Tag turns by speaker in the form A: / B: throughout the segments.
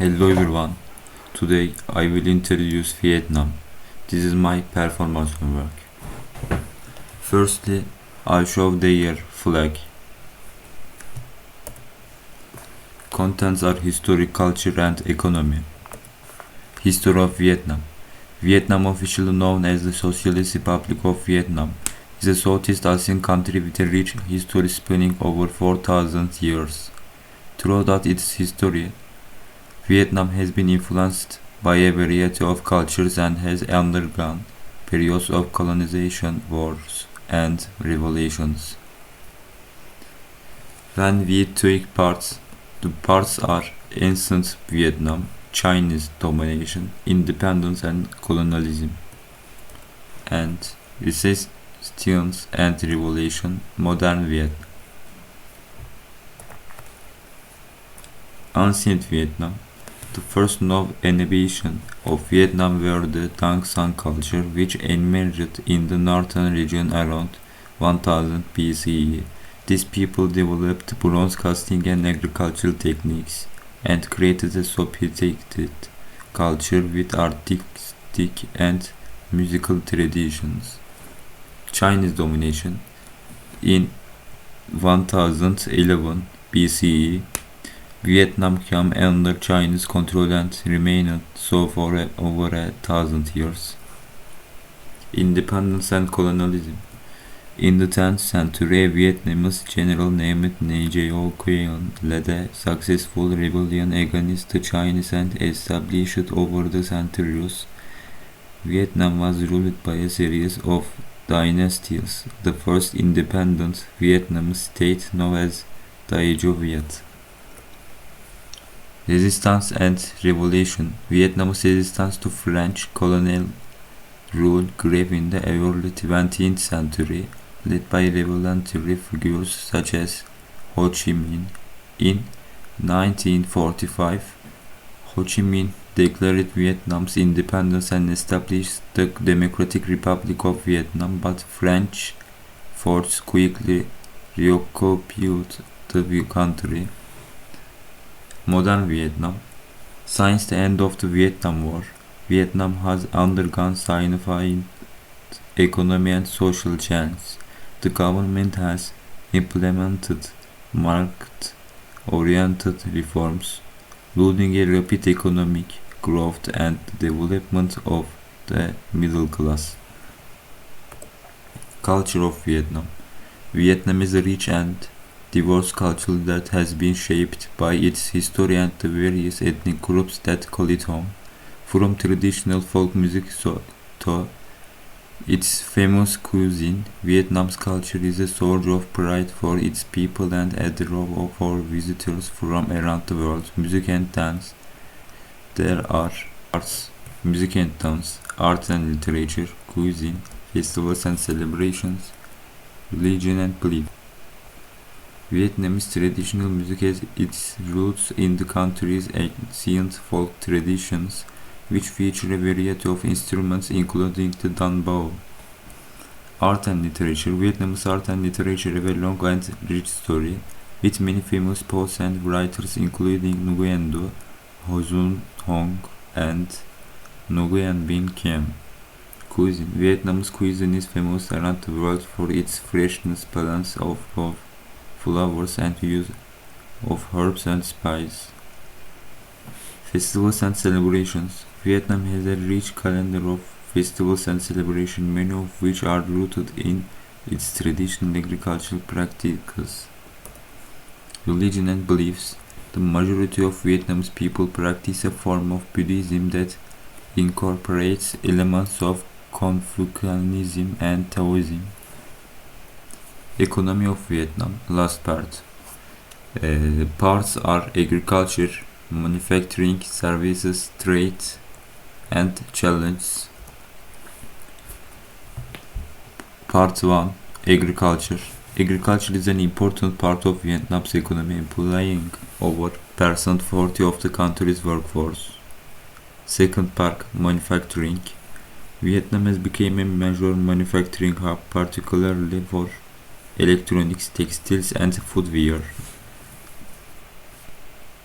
A: Hello everyone. Today I will introduce Vietnam. This is my performance work. Firstly, I show their flag. Contents are history, culture and economy. History of Vietnam. Vietnam, officially known as the Socialist Republic of Vietnam, is a Southeast Asian country with a rich history spanning over 4,000 years. Throughout its history, Vietnam has been influenced by a variety of cultures and has undergone periods of colonization, wars, and revolutions. When we take parts, the parts are ancient Vietnam, Chinese domination, independence and colonialism, and resistance and revolution, modern Vietnam. Ancient Vietnam. The first known inhabitants of Vietnam were the Dang Sang culture, which emerged in the northern region around 1000 BCE. These people developed bronze casting and agricultural techniques and created a sophisticated culture with artistic and musical traditions. Chinese domination. In 1011 BCE, Vietnam came under Chinese control and remained so for over 1,000 years. Independence and colonialism. In the 10th century, a Vietnamese general named Ngo Quyen led a successful rebellion against the Chinese and established over the centuries. Vietnam was ruled by a series of dynasties. The first independent Vietnamese state known as Dai Viet. Resistance and Revolution. Vietnam's resistance to French colonial rule grew in the early 20th century, led by revolutionary figures such as Ho Chi Minh. In 1945, Ho Chi Minh declared Vietnam's independence and established the Democratic Republic of Vietnam, but French forces quickly reoccupied the country. Modern Vietnam. Since the end of the Vietnam War, Vietnam has undergone significant economic and social changes. The government has implemented market-oriented reforms, leading a rapid economic growth and development of the middle class. Culture of Vietnam. Vietnam is a rich and diverse culture that has been shaped by its history and the various ethnic groups that call it home. From traditional folk music to its famous cuisine, Vietnam's culture is a source of pride for its people and a draw for visitors from around the world. Music and dance. There are arts, music and dance, art and literature, cuisine, festivals and celebrations, religion and belief. Vietnamese traditional music has its roots in the country's ancient folk traditions, which feature a variety of instruments including the dan bao. Art and literature. Vietnamese art and literature have a long and rich story, with many famous poets and writers including Nguyen Du, Ho Dun Hong, and Nguyen Binh Khiem. Cuisine. Vietnam's cuisine is famous around the world for its freshness, balance of flavors and use of herbs and spices. Festivals and celebrations. Vietnam has a rich calendar of festivals and celebrations, many of which are rooted in its traditional agricultural practices. Religion and beliefs. The majority of Vietnamese people practice a form of Buddhism that incorporates elements of Confucianism and Taoism. Economy of Vietnam. Last part. Parts are agriculture, manufacturing, services, trade, and challenges. Part 1. Agriculture. Agriculture is an important part of Vietnam's economy, employing over 40% of the country's workforce. Second part. Manufacturing. Vietnam has become a major manufacturing hub, particularly for electronics, textiles, and footwear.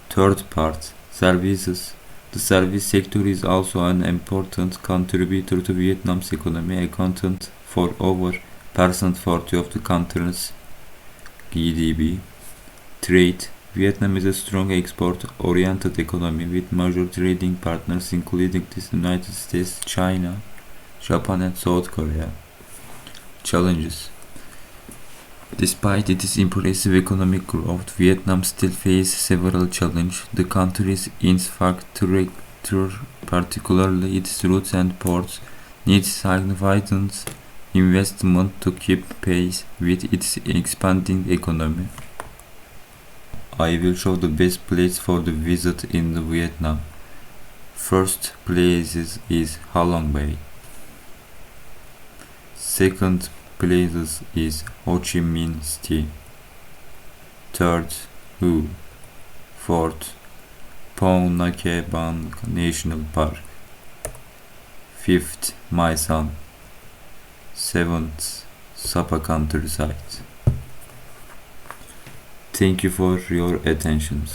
A: Third part, Services. The service sector is also an important contributor to Vietnam's economy, accounting for over 40% of the country's GDP. Trade. Vietnam is a strong export-oriented economy with major trading partners including the United States, China, Japan and South Korea. Challenges. Despite its impressive economic growth, Vietnam still faces several challenges. The country's infrastructure, particularly its roads and ports, needs significant investment to keep pace with its expanding economy. I will show the best place for the visit in the Vietnam. First place is Halong Bay. Second place is Ho Chi Minh City. Third, Hue. Fourth, Phong Nha Bang National Park. Fifth, My Son. Seventh, Sapa Countryside. Thank you for your attention.